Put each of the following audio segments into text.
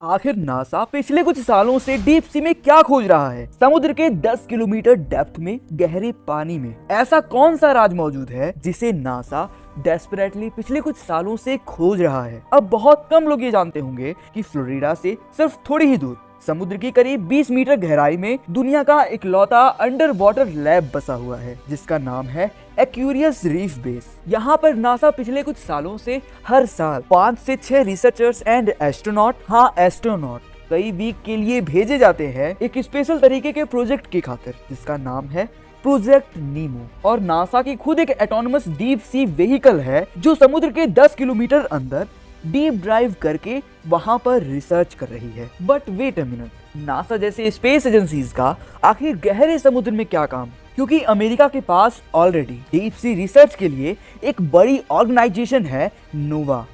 आखिर नासा पिछले कुछ सालों से डीप सी में क्या खोज रहा है? समुद्र के 10 किलोमीटर डेप्थ में गहरे पानी में ऐसा कौन सा राज मौजूद है जिसे नासा डेस्परेटली पिछले कुछ सालों से खोज रहा है? अब बहुत कम लोग ये जानते होंगे कि फ्लोरिडा से सिर्फ थोड़ी ही दूर समुद्र की करीब 20 मीटर गहराई में दुनिया का इकलौता अंडर वाटर लैब बसा हुआ है जिसका नाम है एक्वेरियस रीफ बेस। यहाँ पर नासा पिछले कुछ सालों से हर साल 5 से 6 रिसर्चर्स एंड एस्ट्रोनॉट कई वीक के लिए भेजे जाते हैं एक स्पेशल तरीके के प्रोजेक्ट की खातिर जिसका नाम है प्रोजेक्ट नीमो। और नासा की खुद एक ऑटोनमस डीप सी व्हीकल है जो समुद्र के 10 किलोमीटर अंदर डीप ड्राइव करके वहां पर रिसर्च कर रही है। But wait a minute, NASA जैसे स्पेस एजेंसीज का आखिर गहरे समुद्र में क्या काम? क्योंकि अमेरिका के पास ऑलरेडी डीप सी रिसर्च के लिए एक बड़ी ऑर्गेनाइजेशन है नोवा।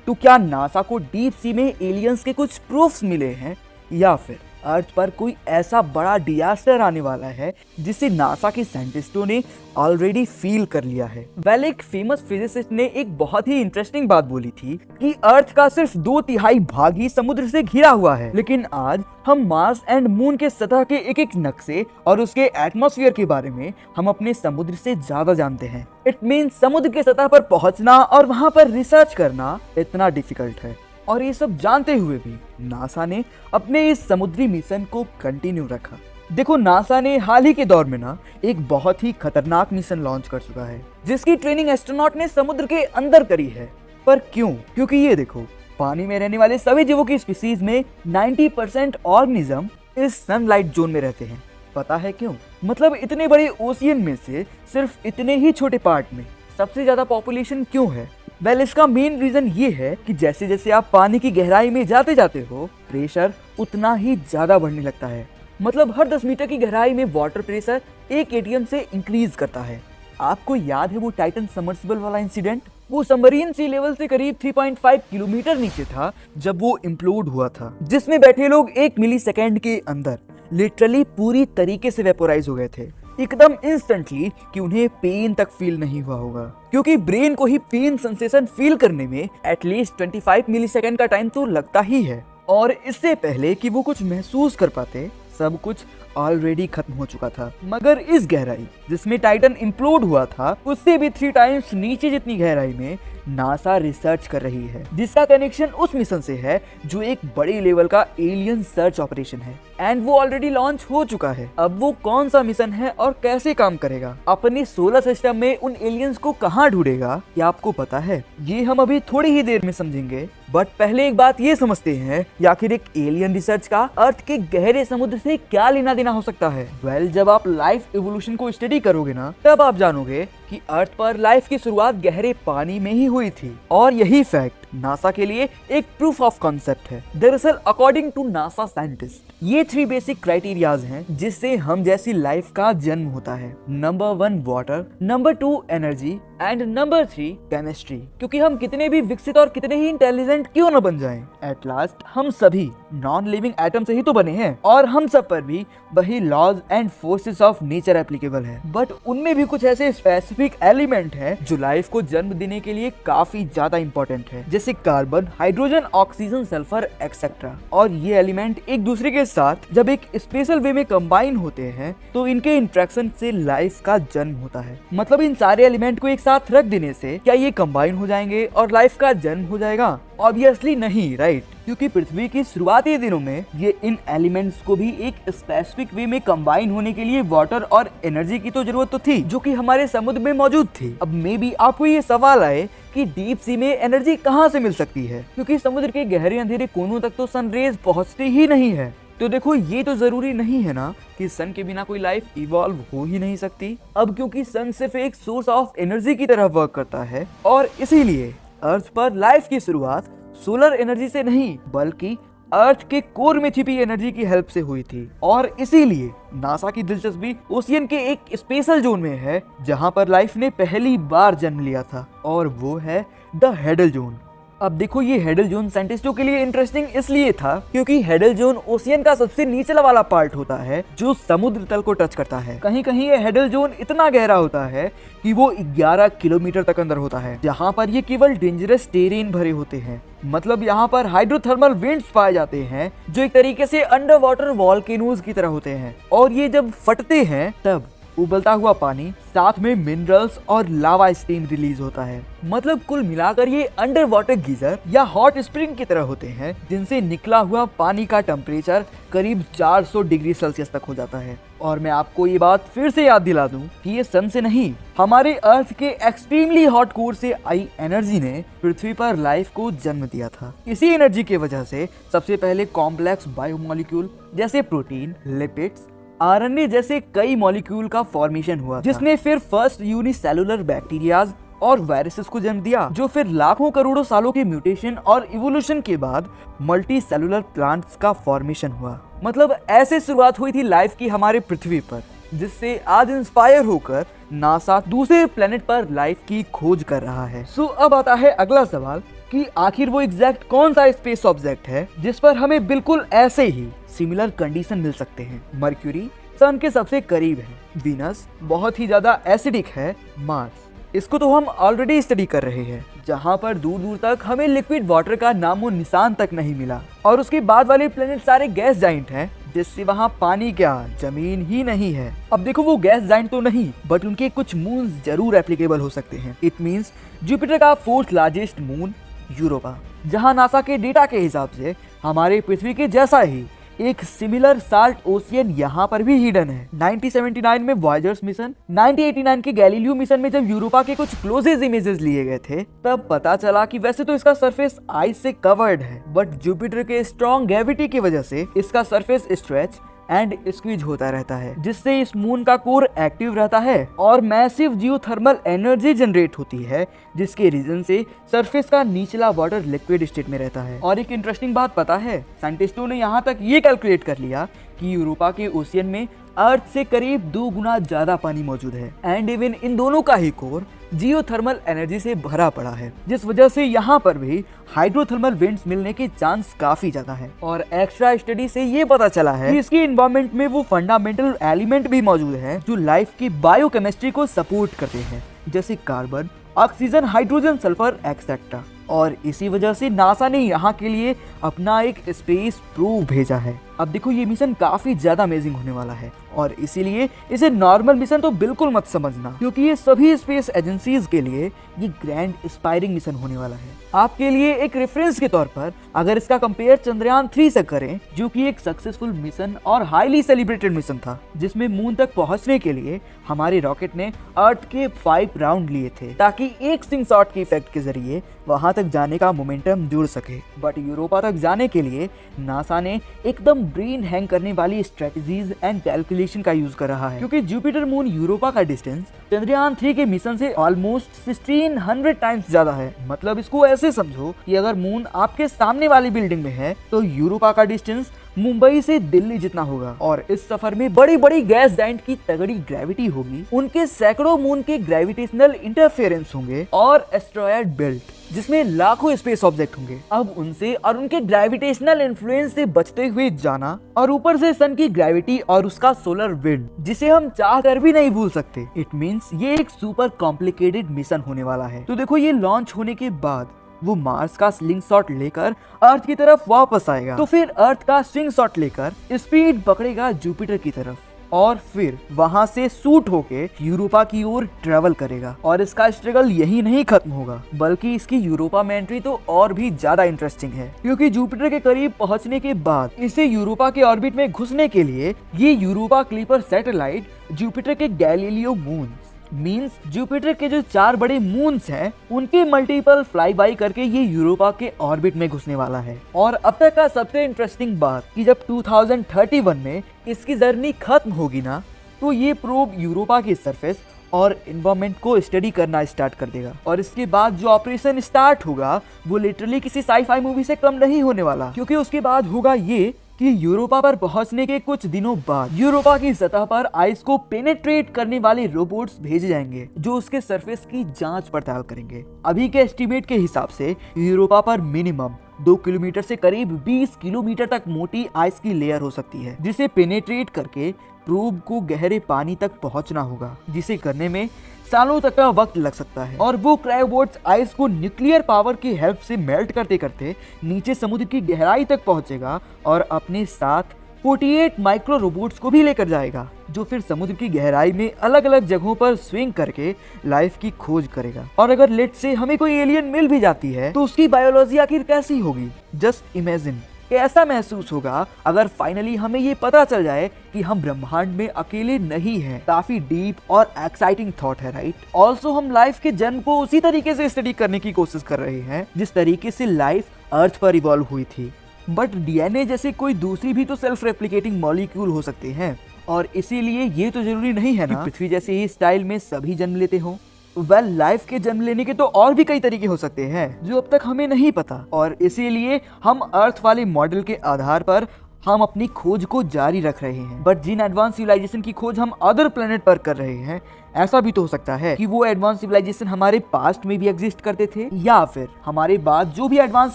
तो क्या नासा को डीप सी में एलियंस के कुछ प्रूफ्स मिले हैं या फिर अर्थ पर कोई ऐसा बड़ा डिजास्टर आने वाला है जिसे नासा के साइंटिस्टों ने ऑलरेडी फील कर लिया है? वेल, एक फेमस फिजिसिस्ट ने एक बहुत ही इंटरेस्टिंग बात बोली थी कि अर्थ का सिर्फ 2/3 भाग ही समुद्र से घिरा हुआ है, लेकिन आज हम मार्स एंड मून के सतह के एक एक नक्शे और उसके एटमॉस्फेयर के बारे में हम अपने समुद्र से ज्यादा जानते हैं। इट मीन्स समुद्र के सतह पर पहुंचना और वहां पर रिसर्च करना इतना डिफिकल्ट है। और ये सब जानते हुए भी नासा ने अपने इस समुद्री मिशन को कंटिन्यू रखा। देखो, नासा ने हाल ही के दौर में एक बहुत ही खतरनाक मिशन लॉन्च कर चुका है जिसकी ट्रेनिंग एस्ट्रोनॉट ने समुद्र के अंदर करी है। पर क्यों? क्योंकि ये देखो, पानी में रहने वाले सभी जीवों की स्पीसीज में 90% ऑर्गेनिज्म इस सनलाइट जोन में रहते हैं। पता है क्यों? मतलब इतने बड़े ओशियन में से सिर्फ इतने ही छोटे पार्ट में सबसे ज्यादा पॉपुलेशन क्यों है? वेल, इसका मेन रीजन ये है कि जैसे जैसे आप पानी की गहराई में जाते जाते हो प्रेशर उतना ही ज्यादा बढ़ने लगता है। मतलब हर 10 मीटर की गहराई में वाटर प्रेशर 1 एटीएम से इंक्रीज करता है। आपको याद है वो टाइटन सबमर्सिबल वाला इंसिडेंट? वो सबमरीन सी लेवल से करीब 3.5 किलोमीटर नीचे था जब वो इम्प्लोड हुआ था, जिसमें बैठे लोग 1 मिली सेकेंड के अंदर लिटरली पूरी तरीके से वेपोराइज हो गए थे, एकदम इंस्टेंटली, कि उन्हें पेन तक फील नहीं हुआ होगा। क्योंकि ब्रेन को ही पेन सेंसेशन फील करने में एटलीस्ट 25 मिलीसेकंड का टाइम तो लगता ही है। और इससे पहले कि वो कुछ महसूस कर पाते सब कुछ ऑलरेडी खत्म हो चुका था। मगर इस गहराई जिसमें टाइटन इम्प्लोड हुआ था उससे भी 3 टाइम्स नीचे जितनी गहराई में नासा रिसर्च कर रही है, जिसका कनेक्शन उस मिशन से है जो एक बड़े लेवल का एलियन सर्च ऑपरेशन है एंड वो ऑलरेडी लॉन्च हो चुका है। अब वो कौन सा मिशन है और कैसे काम करेगा, अपने सोलर सिस्टम में उन एलियंस को कहाँ ढूंढेगा, क्या आपको पता है? ये हम अभी थोड़ी ही देर में समझेंगे। बट पहले एक बात ये समझते हैं कि आखिर एक एलियन रिसर्च का अर्थ के गहरे समुद्र से क्या लेना देना हो सकता है। वेल, जब आप लाइफ इवोल्यूशन को स्टडी करोगे तब आप जानोगे कि अर्थ पर लाइफ की शुरुआत गहरे पानी में ही हुई थी। और यही फैक्ट नासा के लिए एक प्रूफ ऑफ कॉन्सेप्ट है। दरअसल अकॉर्डिंग टू नासा साइंटिस्ट ये 3 बेसिक क्राइटेरियाज हैं जिससे हम जैसी लाइफ का जन्म होता है। Number 1 water, number 2 energy and number 3 chemistry. क्योंकि हम कितने भी विकसित और कितने ही इंटेलिजेंट क्यों न बन जाएं, एट लास्ट हम सभी नॉन लिविंग एटम से ही तो बने हैं और हम सब पर भी वही laws and forces of nature applicable है। बट उनमें भी कुछ ऐसे स्पेसिफिक एलिमेंट हैं जो लाइफ को जन्म देने के लिए काफी ज्यादा इंपॉर्टेंट है, जैसे carbon, hydrogen, oxygen, sulphur etcetera. और ये एलिमेंट एक दूसरे के साथ जब एक स्पेशल वे में कंबाइन होते हैं तो इनके इंट्रैक्शन से लाइफ का जन्म होता है। मतलब इन सारे एलिमेंट को एक साथ रख देने से क्या ये कंबाइन हो जाएंगे और लाइफ का जन्म हो जाएगा? ऑब्वियसली नहीं, राइट? क्योंकि पृथ्वी की शुरुआती दिनों में ये इन एलिमेंट्स को भी एक स्पेसिफिक वे में कंबाइन होने के लिए वाटर और एनर्जी की तो जरूरत तो थी जो कि हमारे समुद्र में मौजूद थी। अब मे बी आपको ये सवाल आए कि डीप सी में एनर्जी कहाँ से मिल सकती है, क्योंकि समुद्र के गहरे अंधेरे कोनों तक तो सनरेज पहुँचती ही नहीं है। तो देखो, ये तो जरूरी नहीं है ना कि सन के बिना कोई लाइफ इवॉल्व हो ही नहीं सकती। अब क्योंकि सन सिर्फ एक सोर्स ऑफ एनर्जी की तरह वर्क करता है और इसीलिए अर्थ पर लाइफ की शुरुआत सोलर एनर्जी से नहीं बल्कि अर्थ के कोर में छिपी एनर्जी की हेल्प से हुई थी। और इसीलिए नासा की दिलचस्पी ओशियन के एक स्पेशल जोन में है जहां पर लाइफ ने पहली बार जन्म लिया था, और वो है द हेडल जोन। अब देखो ये हेडल जोन साइंटिस्टों के लिए इंटरेस्टिंग इसलिए था क्योंकि हेडल जोन ओशियन का सबसे निचला वाला पार्ट होता है जो समुद्र तल को टच करता है। कहीं कहीं ये हेडल जोन इतना गहरा होता है कि वो 11 किलोमीटर तक अंदर होता है, जहाँ पर ये केवल डेंजरस टेरेन भरे होते हैं। मतलब यहाँ पर हाइड्रोथर्मल विंड्स पाए जाते हैं जो एक तरीके से अंडर वाटर वॉल्केनोज की तरह होते हैं, और ये जब फटते हैं तब उबलता हुआ पानी साथ में मिनरल्स और लावा स्टीम रिलीज होता है। मतलब कुल मिलाकर ये अंडर वाटर गीजर या हॉट स्प्रिंग की तरह होते हैं जिनसे निकला हुआ पानी का टेम्परेचर करीब 400 डिग्री सेल्सियस तक हो जाता है। और मैं आपको ये बात फिर से याद दिला दूं कि ये सन से नहीं, हमारे अर्थ के एक्सट्रीमली हॉट कोर से आई एनर्जी ने पृथ्वी पर लाइफ को जन्म दिया था। इसी एनर्जी की वजह से सबसे पहले कॉम्प्लेक्स बायोमोलिक्यूल जैसे प्रोटीन, लिपिड्स, आरएनए जैसे कई मॉलिक्यूल का फॉर्मेशन हुआ, जिसने फिर फर्स्ट यूनिसेलुलर बैक्टीरियाज और वायरसेस को जन्म दिया, जो फिर लाखों करोड़ों सालों के म्यूटेशन और इवोल्यूशन के बाद मल्टी सेलुलर प्लांट्स का फॉर्मेशन हुआ। मतलब ऐसे शुरुआत हुई थी लाइफ की हमारे पृथ्वी पर, जिससे आज इंस्पायर होकर नासा दूसरे प्लेनेट पर लाइफ की खोज कर रहा है। सो अब आता है अगला सवाल कि आखिर वो एग्जैक्ट कौन सा स्पेस ऑब्जेक्ट है जिस पर हमें बिल्कुल ऐसे ही सिमिलर कंडीशन मिल सकते हैं। मर्क्यूरी सन के सबसे करीब है, वीनस बहुत ही ज्यादा एसिडिक है, मार्स इसको तो हम ऑलरेडी स्टडी कर रहे हैं, जहाँ पर दूर दूर तक हमें लिक्विड वाटर का नामो निशान तक नहीं मिला, और उसके बाद वाले प्लेनेट सारे गैस जाइंट हैं जिससे वहाँ पानी क्या जमीन ही नहीं है। अब देखो वो गैस जाइंट तो नहीं, बट उनके कुछ मून्स जरूर एप्लीकेबल हो सकते हैं। इट मीन्स जुपिटर का फोर्थ लार्जेस्ट मून यूरोपा, जहाँ नासा के डेटा के हिसाब से हमारे पृथ्वी के जैसा ही एक सिमिलर साल्ट ओशियन यहाँ पर भी हिडन है। 1979 में वॉयजर्स मिशन, 1989 के गैलीलियो मिशन में जब यूरोपा के कुछ क्लोजेस्ट इमेजेस लिए गए थे, तब पता चला कि वैसे तो इसका सरफेस आइस से कवर्ड है, बट जुपिटर के स्ट्रॉन्ग ग्रेविटी की वजह से इसका सरफेस स्ट्रेच एंड स्क्वीज होता रहता है, जिससे इस मून का कोर एक्टिव रहता है और मैसिव जियोथर्मल एनर्जी जनरेट होती है, जिसके रीजन से सरफेस का निचला वाटर लिक्विड स्टेट में रहता है। और एक इंटरेस्टिंग बात पता है, साइंटिस्टों ने यहाँ तक ये कैलकुलेट कर लिया कि यूरोपा के ओशियन में अर्थ से करीब 2 गुना ज्यादा पानी मौजूद है, एंड इवन इन दोनों का ही कोर जियोथर्मल एनर्जी से भरा पड़ा है, जिस वजह से यहाँ पर भी हाइड्रोथर्मल विंड्स मिलने के चांस काफी ज्यादा है। और एक्स्ट्रा स्टडी से ये पता चला है कि इसके एनवायरनमेंट में वो फंडामेंटल एलिमेंट भी मौजूद है जो लाइफ की बायोकेमिस्ट्री को सपोर्ट करते हैं, जैसे carbon, oxygen, hydrogen, sulphur etcetera. और इसी वजह से नासा ने यहाँ के लिए अपना एक स्पेस प्रोब भेजा है। अब देखो ये मिशन काफी ज्यादा अमेजिंग होने वाला है, और इसीलिए इसे नॉर्मल मिशन तो बिल्कुल मत समझना, क्योंकि ये सभी स्पेस एजेंसीज के लिए ये ग्रैंड इंस्पायरिंग मिशन होने वाला है। आपके लिए एक रेफरेंस के तौर पर अगर इसका कंपेयर चंद्रयान 3 से करें, जो कि एक सक्सेसफुल मिशन और हाईली सेलिब्रेटेड मिशन था, जिसमें मून तक पहुंचने के लिए हमारे रॉकेट ने अर्थ के 5 राउंड लिए थे, ताकि एक स्लिंग शॉट के इफेक्ट के जरिए वहां तक जाने का मोमेंटम जुड़ सके। बट यूरोपा तक जाने के लिए नासा ने एकदम ब्रेन हैंग करने वाली स्ट्रेटजीज एंड कैलकुलेशन का यूज कर रहा है, क्योंकि जुपिटर मून यूरोपा का डिस्टेंस चंद्रयान 3 के मिशन से ऑलमोस्ट 1600 टाइम्स ज्यादा है। मतलब इसको ऐसे समझो कि अगर मून आपके सामने वाली बिल्डिंग में है तो यूरोपा का डिस्टेंस मुंबई से दिल्ली जितना होगा। और इस सफर में बड़ी बड़ी गैस जाइंट की तगड़ी ग्रेविटी होगी, उनके सैकड़ों मून के ग्रेविटेशनल इंटरफेरेंस होंगे, और एस्ट्रॉयड बेल्ट जिसमें लाखों स्पेस ऑब्जेक्ट होंगे। अब उनसे और उनके ग्रेविटेशनल इन्फ्लुएंस से बचते हुए जाना, और ऊपर से सन की ग्रेविटी और उसका सोलर विंड जिसे हम चाह कर भी नहीं भूल सकते। इट मींस ये एक सुपर कॉम्प्लिकेटेड मिशन होने वाला है। तो देखो ये लॉन्च होने के बाद वो मार्स का स्लिंग शॉट लेकर अर्थ की तरफ वापस आएगा, तो फिर अर्थ का स्लिंग शॉट लेकर स्पीड पकड़ेगा जुपिटर की तरफ, और फिर वहां से शूट होके यूरोपा की ओर ट्रेवल करेगा। और इसका स्ट्रगल यही नहीं खत्म होगा, बल्कि इसकी यूरोपा में एंट्री तो और भी ज्यादा इंटरेस्टिंग है, क्योंकि जुपिटर के करीब पहुंचने के बाद इसे यूरोपा के ऑर्बिट में घुसने के लिए ये यूरोपा क्लीपर सैटेलाइट जुपिटर के गैलीलियो मून मींस जुपिटर के जो 4 बड़े मून्स हैं उनके मल्टीपल फ्लाई बाई करके ये यूरोपा के ऑर्बिट में घुसने वाला है। और अब तक का सबसे इंटरेस्टिंग बात कि जब 2031 में इसकी जर्नी खत्म होगी ना, तो ये प्रोब यूरोपा की सरफेस और एनवायरनमेंट को स्टडी करना स्टार्ट कर देगा। और इसके बाद जो ऑपरेशन स्टार्ट होगा वो लिटरली किसी साई-फाई मूवी से कम नहीं होने वाला, क्योंकि उसके बाद होगा ये कि यूरोपा पर पहुंचने के कुछ दिनों बाद यूरोपा की सतह पर आइस को पेनेट्रेट करने वाले रोबोट्स भेजे जाएंगे जो उसके सरफेस की जांच पड़ताल करेंगे। अभी के एस्टीमेट के हिसाब से यूरोपा पर मिनिमम 2 किलोमीटर से करीब 20 किलोमीटर तक मोटी आइस की लेयर हो सकती है, जिसे पेनेट्रेट करके प्रोब को गहरे पानी तक पहुंचना होगा, जिसे करने में सालों तक का वक्त लग सकता है। और वो क्रायोबोट्स आइस को न्यूक्लियर पावर की हेल्प से मेल्ट करते करते नीचे समुद्र की गहराई तक पहुंचेगा और अपने साथ 48 माइक्रो रोबोट्स को भी लेकर जाएगा, जो फिर समुद्र की गहराई में अलग अलग जगहों पर स्विंग करके लाइफ की खोज करेगा। और अगर लेट से हमें कोई एलियन मिल भी जाती है तो उसकी बायोलॉजी आखिर कैसी होगी। जस्ट इमेजिन कैसा महसूस होगा अगर फाइनली हमें ये पता चल जाए कि हम ब्रह्मांड में अकेले नहीं हैं। काफी डीप और एक्साइटिंग थॉट है, राइट? ऑल्सो हम लाइफ के जन्म को उसी तरीके से स्टडी करने की कोशिश कर रहे हैं जिस तरीके से लाइफ अर्थ पर इवॉल्व हुई थी। बट डीएनए जैसे कोई दूसरी भी तो सेल्फ रेप्लिकेटिंग मॉलिक्यूल हो सकते हैं, और इसीलिए ये तो जरूरी नहीं है ना पृथ्वी जैसे ही स्टाइल में सभी जन्म लेते हो। लाइफ के जन्म लेने के तो और भी कई तरीके हो सकते हैं जो अब तक हमें नहीं पता, और इसीलिए हम अर्थ वाले मॉडल के आधार पर हम अपनी खोज को जारी रख रहे हैं। बट जिन एडवांस सिविलाइजेशन की खोज हम अदर प्लेनेट पर कर रहे हैं, ऐसा भी तो हो सकता है कि वो एडवांस सिविलाइजेशन हमारे पास्ट में भी एग्जिस्ट करते थे, या फिर हमारे बाद जो भी एडवांस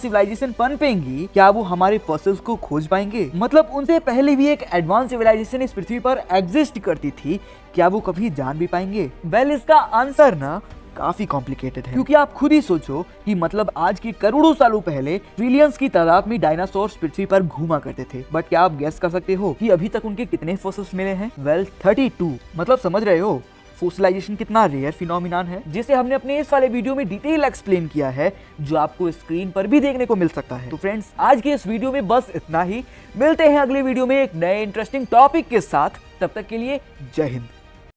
सिविलाइजेशन पनपेंगी क्या वो हमारे फॉसिल्स को खोज पाएंगे। मतलब उनसे पहले भी एक एडवांस सिविलाइजेशन इस पृथ्वी पर एग्जिस्ट करती थी, क्या वो कभी जान भी पाएंगे? वेल, इसका आंसर ना काफी कॉम्प्लिकेटेड है, क्योंकि आप खुद ही सोचो कि मतलब आज के करोड़ों सालों पहले ट्रिलियंस की तादाद में डायनासोर्स पृथ्वी पर घूमा करते थे। बट क्या आप गेस कर सकते हो कि अभी तक उनके कितने फॉसिल्स मिले हैं? वेल, 32। मतलब समझ रहे हो फोसिलाइजेशन कितना रेयर फिनोमिनन है, जिसे हमने अपने इस वाले वीडियो में डिटेल एक्सप्लेन किया है, जो आपको स्क्रीन पर भी देखने को मिल सकता है। तो फ्रेंड्स, आज के इस वीडियो में बस इतना ही। मिलते हैं अगले वीडियो में एक नए इंटरेस्टिंग टॉपिक के साथ। तब तक के लिए जय हिंद।